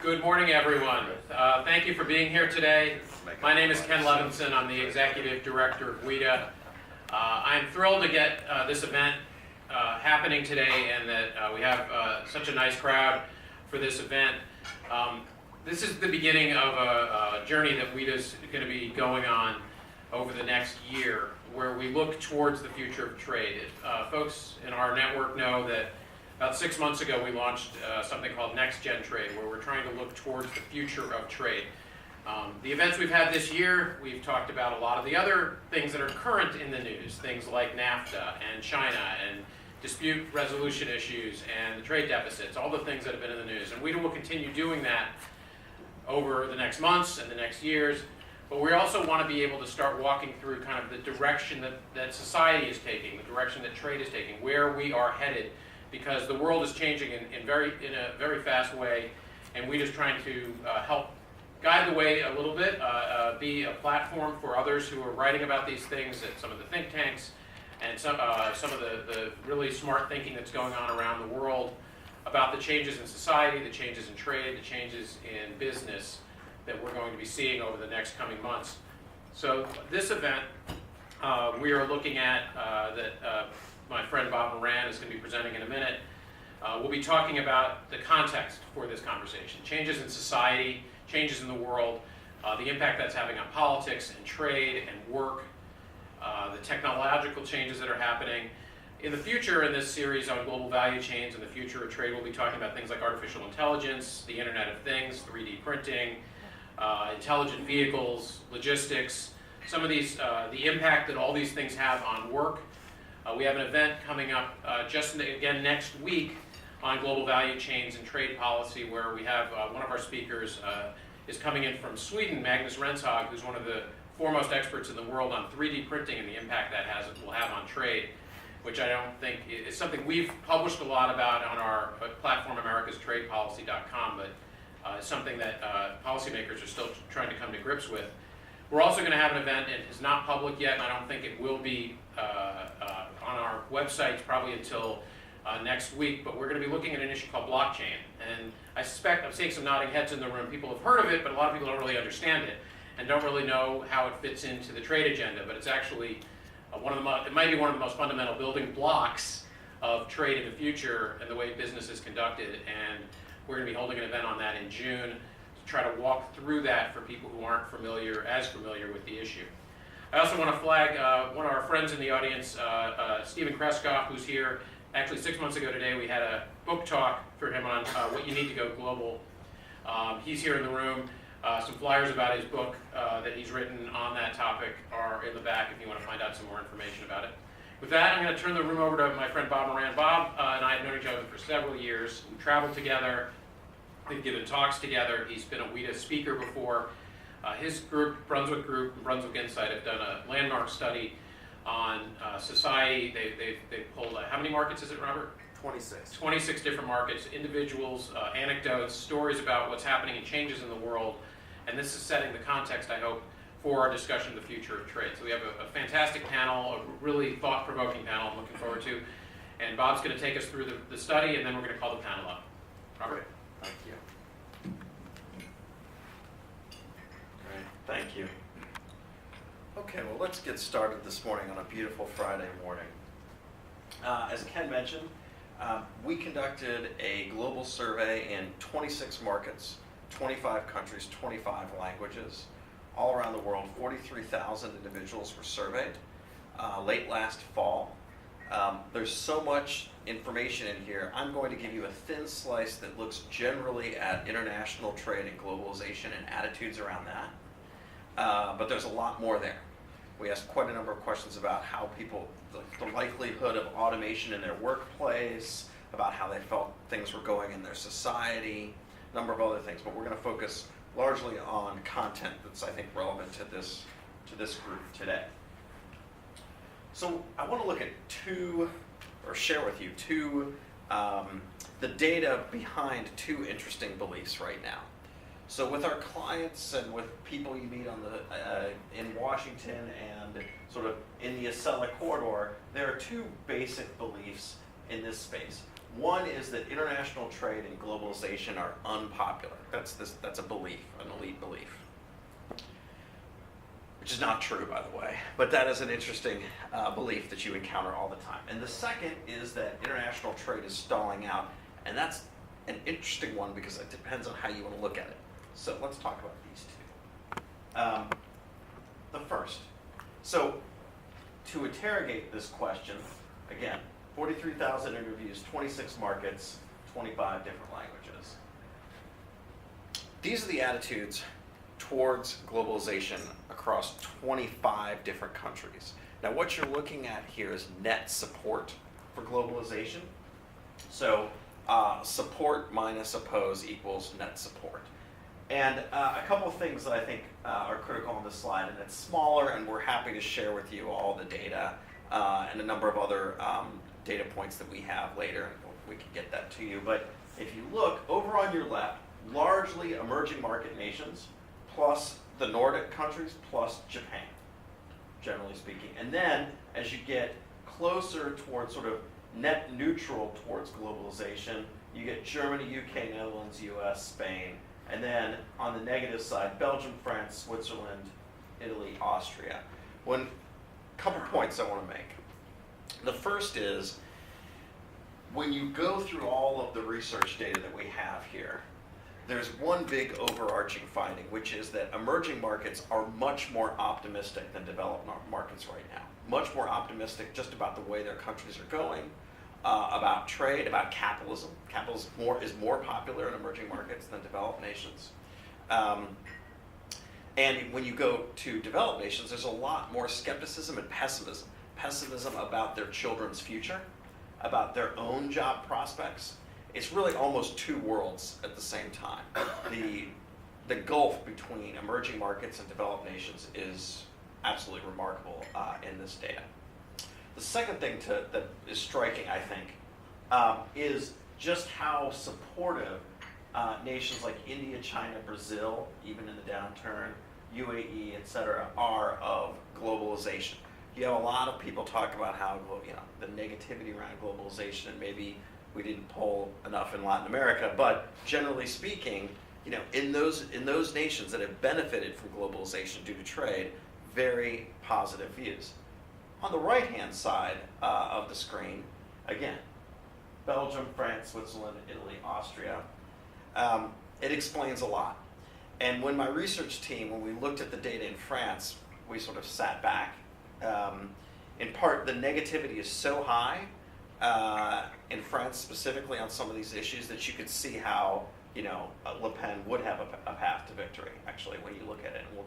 Good morning, everyone. Thank you for being here today. My name is Ken Levinson. I'm the Executive Director of WIDA. I'm thrilled to get this event happening today and that we have such a nice crowd for this event. This is the beginning of a journey that WIDA is going to be going on over the next year, where we look towards the future of trade. Folks in our network know that about 6 months ago we launched something called NextGenTrade, where we're trying to look towards the future of trade. The events we've had this year, we've talked about a lot of the other things that are current in the news, things like NAFTA and China and dispute resolution issues and the trade deficits, all the things that have been in the news. And we will continue doing that over the next months and the next years. But we also want to be able to start walking through kind of the direction that society is taking, the direction that trade is taking, where we are headed, because the world is changing in a very fast way, and we're just trying to help guide the way a little bit, be a platform for others who are writing about these things at some of the think tanks and some of the really smart thinking that's going on around the world about the changes in society, the changes in trade, the changes in business that we're going to be seeing over the next coming months. So this event, we are looking at that my friend Bob Moran is going to be presenting in a minute. We'll be talking about the context for this conversation, changes in society, changes in the world, the impact that's having on politics and trade and work, the technological changes that are happening. In the future, in this series on global value chains and the future of trade, we'll be talking about things like artificial intelligence, the Internet of Things, 3D printing, intelligent vehicles, logistics, some of these, the impact that all these things have on work. We have an event coming up just again next week on global value chains and trade policy, where we have one of our speakers is coming in from Sweden, Magnus Renshag, who's one of the foremost experts in the world on 3D printing and the impact that will have on trade, which I don't think is something we've published a lot about on our platform, americastradepolicy.com, but it's something that policymakers are still trying to come to grips with. We're also going to have an event, and it's not public yet, and I don't think it will be on our website probably until next week, but we're going to be looking at an issue called blockchain. And I suspect, I'm seeing some nodding heads in the room, people have heard of it, but a lot of people don't really understand it and don't really know how it fits into the trade agenda. But it's actually it might be one of the most fundamental building blocks of trade in the future and the way business is conducted. And we're going to be holding an event on that in June to try to walk through that for people who aren't as familiar with the issue. I also want to flag one of our friends in the audience, Stephen Kreskoff, who's here. Actually, 6 months ago today, we had a book talk for him on what you need to go global. He's here in the room. Some flyers about his book that he's written on that topic are in the back if you want to find out some more information about it. With that, I'm going to turn the room over to my friend Bob Moran. Bob and I have known each other for several years. We've traveled together. We've given talks together. He's been a WIDA speaker before. His group, Brunswick Group, Brunswick Insight, have done a landmark study on society. They've pulled, how many markets is it, Robert? 26. 26 different markets, individuals, anecdotes, stories about what's happening and changes in the world. And this is setting the context, I hope, for our discussion of the future of trade. So we have a fantastic panel, a really thought-provoking panel I'm looking forward to. And Bob's going to take us through the study, and then we're going to call the panel up. Robert? Thank you. Great, thank you. Okay, well, let's get started this morning on a beautiful Friday morning. As Ken mentioned, we conducted a global survey in 26 markets, 25 countries, 25 languages, all around the world. 43,000 individuals were surveyed late last fall. There's so much information in here. I'm going to give you a thin slice that looks generally at international trade and globalization and attitudes around that. But there's a lot more there. We asked quite a number of questions about how people, the likelihood of automation in their workplace, about how they felt things were going in their society, a number of other things. But we're going to focus largely on content that's, I think, relevant to this group today. So I want to look at share with you the data behind two interesting beliefs right now. So with our clients and with people you meet on in Washington and sort of in the Acela corridor, there are two basic beliefs in this space. One is that international trade and globalization are unpopular. That's a belief, an elite belief. Which is not true, by the way, but that is an interesting belief that you encounter all the time. And the second is that international trade is stalling out, and that's an interesting one because it depends on how you want to look at it. So let's talk about these two. The first. So to interrogate this question, again, 43,000 interviews, 26 markets, 25 different languages. These are the attitudes towards globalization across 25 different countries. Now what you're looking at here is net support for globalization. So support minus oppose equals net support. And a couple of things that I think are critical on this slide, and it's smaller, and we're happy to share with you all the data and a number of other data points that we have later, and we can get that to you. But if you look over on your left, largely emerging market nations, plus the Nordic countries, plus Japan, generally speaking. And then as you get closer towards sort of net neutral towards globalization, you get Germany, UK, Netherlands, US, Spain, and then on the negative side, Belgium, France, Switzerland, Italy, Austria. Couple points I want to make. The first is, when you go through all of the research data that we have here, there's one big overarching finding, which is that emerging markets are much more optimistic than developed markets right now. Much more optimistic just about the way their countries are going, about trade, about capitalism. Capitalism is more popular in emerging markets than developed nations. And when you go to developed nations, there's a lot more skepticism and pessimism. Pessimism about their children's future, about their own job prospects. It's really almost two worlds at the same time. The gulf between emerging markets and developed nations is absolutely remarkable in this data. The second thing that is striking, I think, is just how supportive nations like India, China, Brazil, even in the downturn, UAE, et cetera, are of globalization. You have a lot of people talk about how, the negativity around globalization, and maybe we didn't poll enough in Latin America, but generally speaking, in those nations that have benefited from globalization due to trade, very positive views. On the right-hand side of the screen, again, Belgium, France, Switzerland, Italy, Austria. It explains a lot. And when my research team, when we looked at the data in France, we sort of sat back. In part, the negativity is so high in France specifically on some of these issues that you could see how Le Pen would have a path to victory, actually, when you look at it. And we'll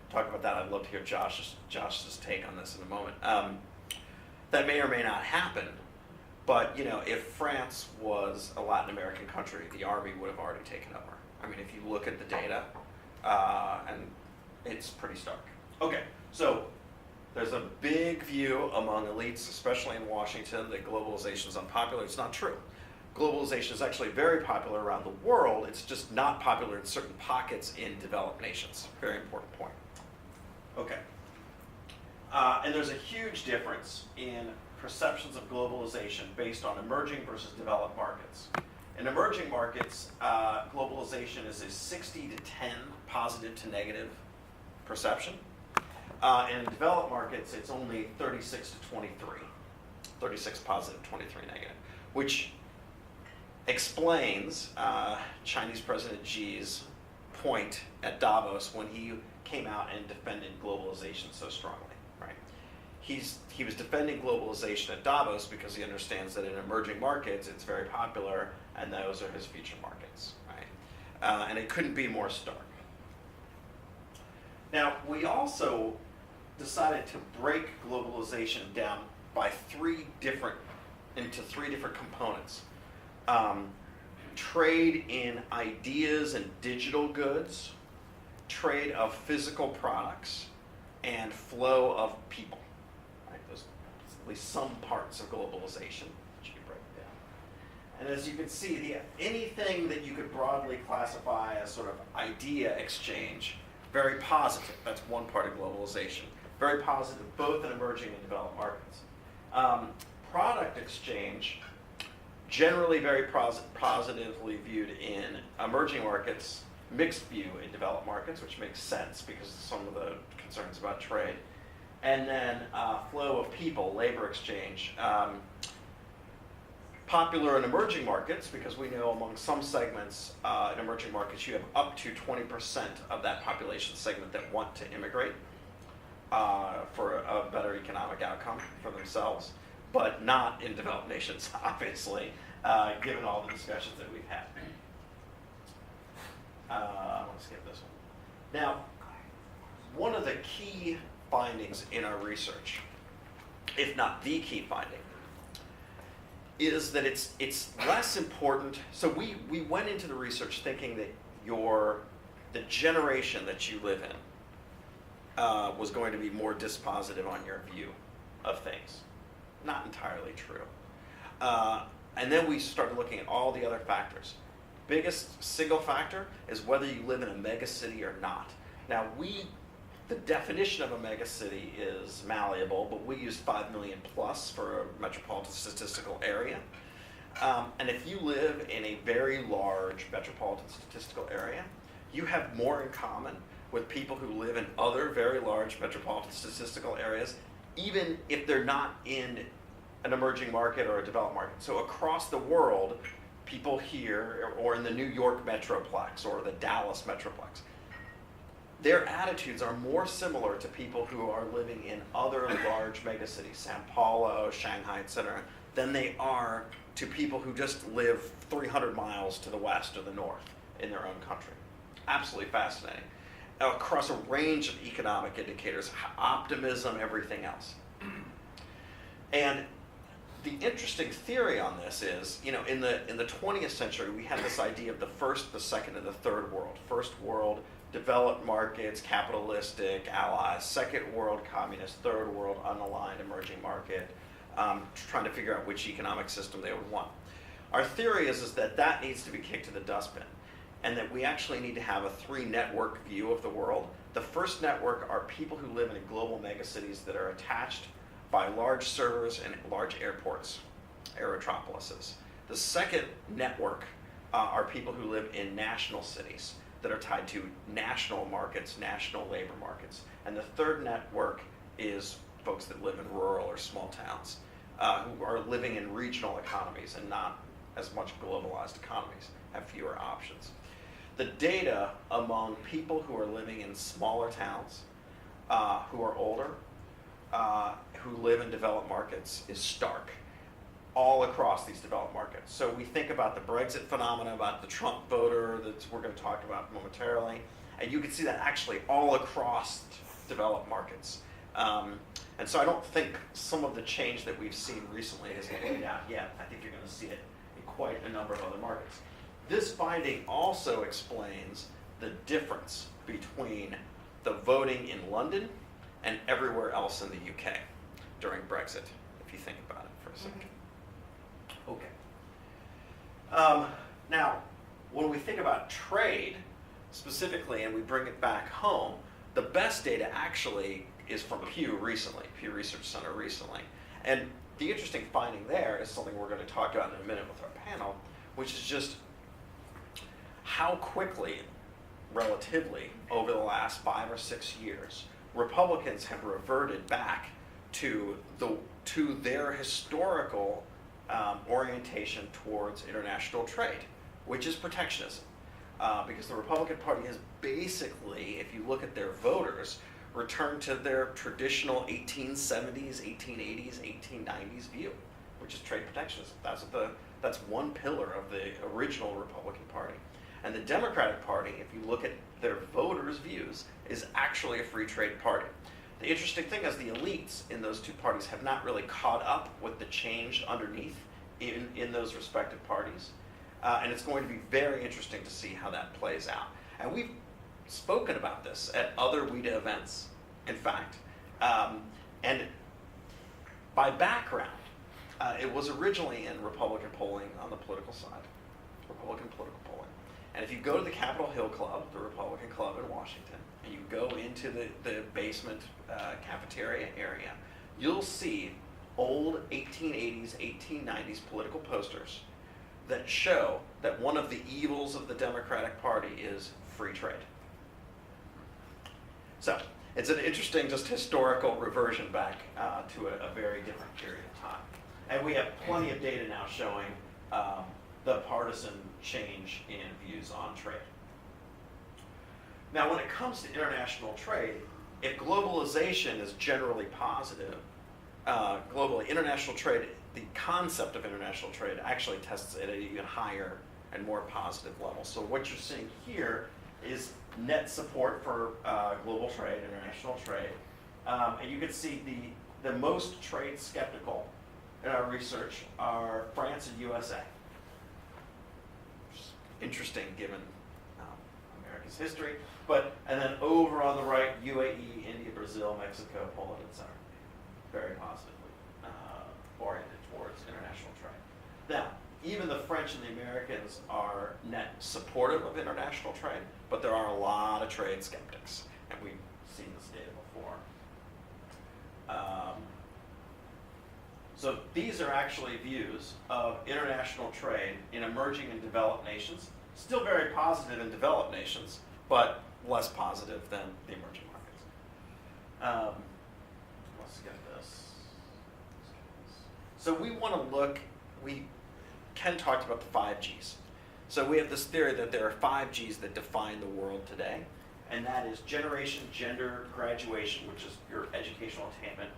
talk about that. I'd love to hear Josh's take on this in a moment. That may or may not happen, but if France was a Latin American country, the army would have already taken over. I mean, if you look at the data, and it's pretty stark. Okay, so there's a big view among elites, especially in Washington, that globalization is unpopular. It's not true. Globalization is actually very popular around the world. It's just not popular in certain pockets in developed nations. Very important point. Okay. And there's a huge difference in perceptions of globalization based on emerging versus developed markets. In emerging markets, globalization is a 60 to 10 positive to negative perception. In developed markets, it's only 36 to 23. 36 positive, 23 negative, which explains Chinese President Xi's point at Davos when he came out and defended globalization so strongly, right? He was defending globalization at Davos because he understands that in emerging markets, it's very popular, and those are his future markets, right? And it couldn't be more stark. Now, we also decided to break globalization down by into three different components. Trade in ideas and digital goods, trade of physical products, and flow of people. Right? Those are at least some parts of globalization that you can break down. And as you can see, anything that you could broadly classify as sort of idea exchange, very positive. That's one part of globalization. Very positive, both in emerging and developed markets. Product exchange generally very positively viewed in emerging markets, mixed view in developed markets, which makes sense because of some of the concerns about trade. And then flow of people, labor exchange. Popular in emerging markets because we know among some segments in emerging markets you have up to 20% of that population segment that want to immigrate for a better economic outcome for themselves, but not in developed nations, obviously, given all the discussions that we've had. I want to skip this one. Now, one of the key findings in our research, if not the key finding, is that it's less important. So we went into the research thinking that the generation that you live in was going to be more dispositive on your view of things. Not entirely true. And then we started looking at all the other factors. Biggest single factor is whether you live in a megacity or not. Now the definition of a megacity is malleable, but we use 5 million plus for a metropolitan statistical area. And if you live in a very large metropolitan statistical area, you have more in common with people who live in other very large metropolitan statistical areas, even if they're not in an emerging market or a developed market. So across the world, people here, or in the New York metroplex or the Dallas metroplex, their attitudes are more similar to people who are living in other large megacities, Sao Paulo, Shanghai, etc., than they are to people who just live 300 miles to the west or the north in their own country. Absolutely fascinating. Across a range of economic indicators, optimism, everything else. And the interesting theory on this is, in the 20th century, we had this idea of the first, the second, and the third world. First world, developed markets, capitalistic allies. Second world, communist. Third world, unaligned emerging market. Trying to figure out which economic system they would want. Our theory is that needs to be kicked to the dustbin, and that we actually need to have a three-network view of the world. The first network are people who live in global megacities that are attached by large servers and large airports, aerotropolises. The second network are people who live in national cities that are tied to national markets, national labor markets. And the third network is folks that live in rural or small towns who are living in regional economies and not as much globalized economies, have fewer options. The data among people who are living in smaller towns, who are older, who live in developed markets is stark all across these developed markets. So we think about the Brexit phenomena, about the Trump voter that we're going to talk about momentarily, and you can see that actually all across developed markets. And so I don't think some of the change that we've seen recently has played out yet. I think you're going to see it in quite a number of other markets. This finding also explains the difference between the voting in London and everywhere else in the UK during Brexit, if you think about it for a second. Okay. Now, when we think about trade specifically and we bring it back home, the best data actually is from Pew Research Center recently. And the interesting finding there is something we're going to talk about in a minute with our panel, which is just how quickly, relatively, over the last 5 or 6 years, Republicans have reverted back to their historical orientation towards international trade, which is protectionism. Because the Republican Party has basically, if you look at their voters, returned to their traditional 1870s, 1880s, 1890s view, which is trade protectionism. That's one pillar of the original Republican Party. And the Democratic Party, if you look at their voters' views, is actually a free trade party. The interesting thing is the elites in those two parties have not really caught up with the change underneath in those respective parties. And it's going to be very interesting to see how that plays out. And we've spoken about this at other WIDA events, in fact. And by background, it was originally in Republican polling on the political side, Republican political polling. And if you go to the Capitol Hill Club, the Republican club in Washington, and you go into the basement cafeteria area, you'll see old 1880s, 1890s political posters that show that one of the evils of the Democratic Party is free trade. So it's an interesting just historical reversion back to a very different period of time. And we have plenty of data now showing the partisan change in views on trade. Now, when it comes to international trade, if globalization is generally positive, globally, international trade, the concept of international trade actually tests at an even higher and more positive level. So what you're seeing here is net support for global trade, international trade. And you can see the most trade skeptical in our research are France and USA. Which is interesting given America's history. And then over on the right, UAE, India, Brazil, Mexico, Poland, etc. Very positively oriented towards international trade. Now, even the French and the Americans are net supportive of international trade, but there are a lot of trade skeptics, and we've seen this data before. So these are actually views of international trade in emerging and developed nations. Still very positive in developed nations, but less positive than the emerging markets. Let's get this. So we want to look, Ken talked about the 5Gs. So we have this theory that there are 5Gs that define the world today, and that is generation, gender, graduation, which is your educational attainment,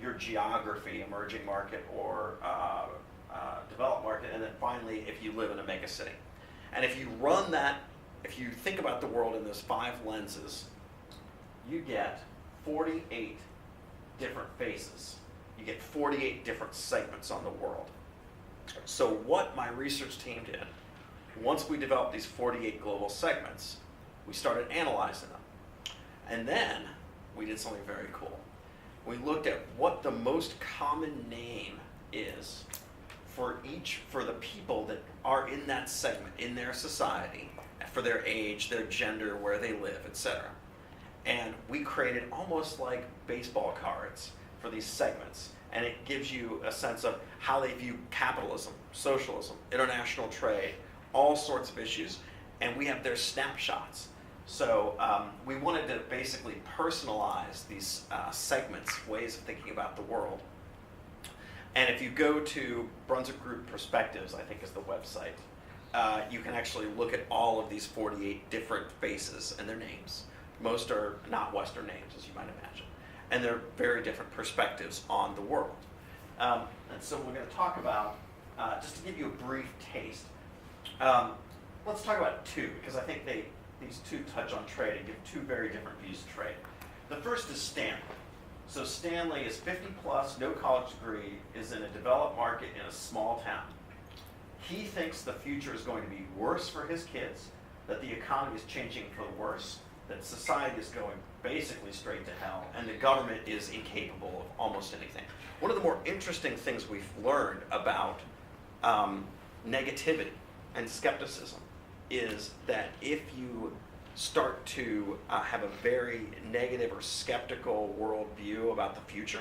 your geography, emerging market or developed market, and then finally, if you live in a mega city. And if you run that, if you think about the world in those 5 lenses, you get 48 different faces. You get 48 different segments on the world. So what my research team did, once we developed these 48 global segments, we started analyzing them. And then we did something very cool. We looked at what the most common name is for the people that are in that segment, in their society, for their age, their gender, where they live, etc. And we created almost like baseball cards for these segments. And it gives you a sense of how they view capitalism, socialism, international trade, all sorts of issues. And we have their snapshots. So we wanted to basically personalize these segments, ways of thinking about the world. And if you go to Brunswick Group Perspectives, I think is the website, you can actually look at all of these 48 different faces and their names. Most are not Western names, as you might imagine. And they're very different perspectives on the world. And so we're going to talk about, just to give you a brief taste, let's talk about 2, because I think these 2 touch on trade and give 2 very different views of trade. The first is Stanley. So Stanley is 50 plus, no college degree, is in a developed market in a small town. He thinks the future is going to be worse for his kids, that the economy is changing for the worse, that society is going basically straight to hell, and the government is incapable of almost anything. One of the more interesting things we've learned about negativity and skepticism is that if you start to have a very negative or skeptical worldview about the future,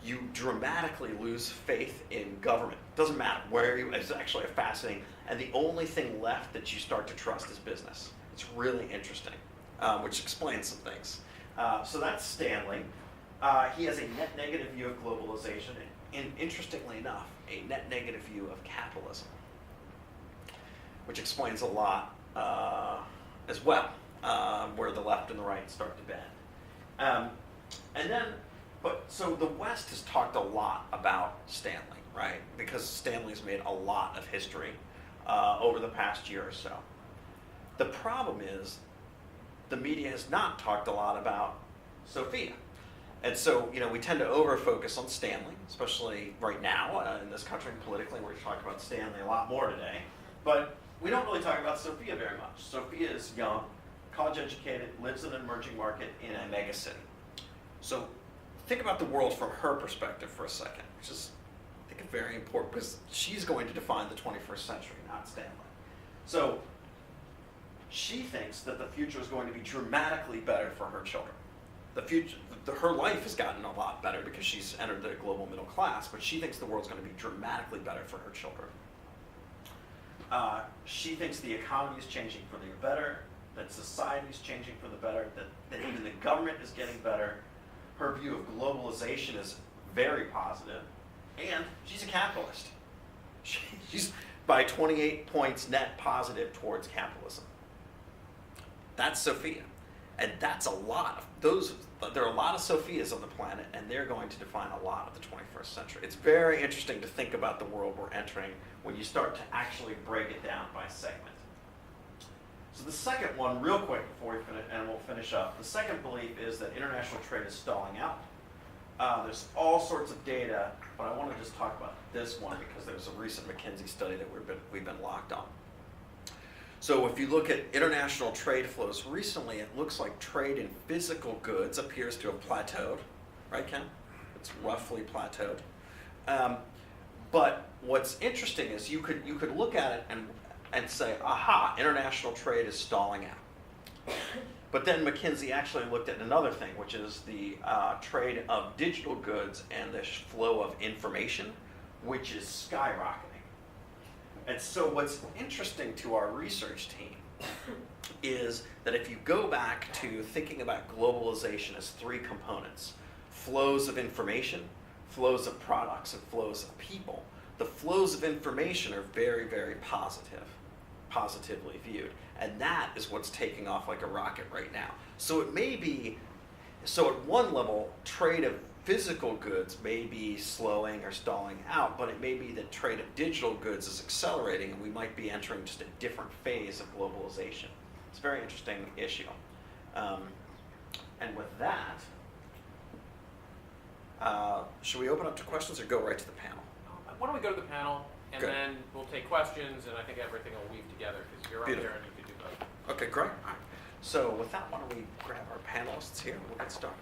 you dramatically lose faith in government. Doesn't matter where you, it's actually fascinating, and the only thing left that you start to trust is business. It's really interesting, which explains some things. So that's Stanley. He has a net negative view of globalization, and interestingly enough, a net negative view of capitalism, which explains a lot as well, where the left and the right start to bend. So the West has talked a lot about Stanley, right? Because Stanley's made a lot of history over the past year or so. The problem is the media has not talked a lot about Sophia. And so, we tend to over-focus on Stanley, especially right now in this country and politically. We're talking about Stanley a lot more today. But we don't really talk about Sophia very much. Sophia is young, college-educated, lives in an emerging market in a mega city. So think about the world from her perspective for a second, which is, I think, very important, because she's going to define the 21st century, not Stanley. So she thinks that the future is going to be dramatically better for her children. The future, her life has gotten a lot better because she's entered the global middle class, but she thinks the world's going to be dramatically better for her children. She thinks the economy is changing for the better, that society is changing for the better, that even the government is getting better. Her view of globalization is very positive, and she's a capitalist. She's by 28 points net positive towards capitalism. That's Sophia. And that's a lot of those. There are a lot of Sophias on the planet, and they're going to define a lot of the 21st century. It's very interesting to think about the world we're entering when you start to actually break it down by segment. So the second one, real quick before we finish, and we'll finish up. The second belief is that international trade is stalling out. There's all sorts of data, but I want to just talk about this one because there's a recent McKinsey study that we've been locked on. So if you look at international trade flows recently, it looks like trade in physical goods appears to have plateaued, right, Ken? It's roughly plateaued. But what's interesting is you could look at it and say, aha, international trade is stalling out. But then McKinsey actually looked at another thing, which is the trade of digital goods and the flow of information, which is skyrocketing. And so what's interesting to our research team is that if you go back to thinking about globalization as three components, flows of information, flows of products, and flows of people, the flows of information are very, very positively viewed. And that is what's taking off like a rocket right now. So it may be, so at one level, trade of physical goods may be slowing or stalling out, but it may be that trade of digital goods is accelerating and we might be entering just a different phase of globalization. It's a very interesting issue. And with that, should we open up to questions or go right to the panel? Why don't we go to the panel, and Good. then we'll take questions, and I think everything will weave together, because you're up Beautiful. there and you can do both. Okay, great. All right. So with that, why don't we grab our panelists here and we'll get started.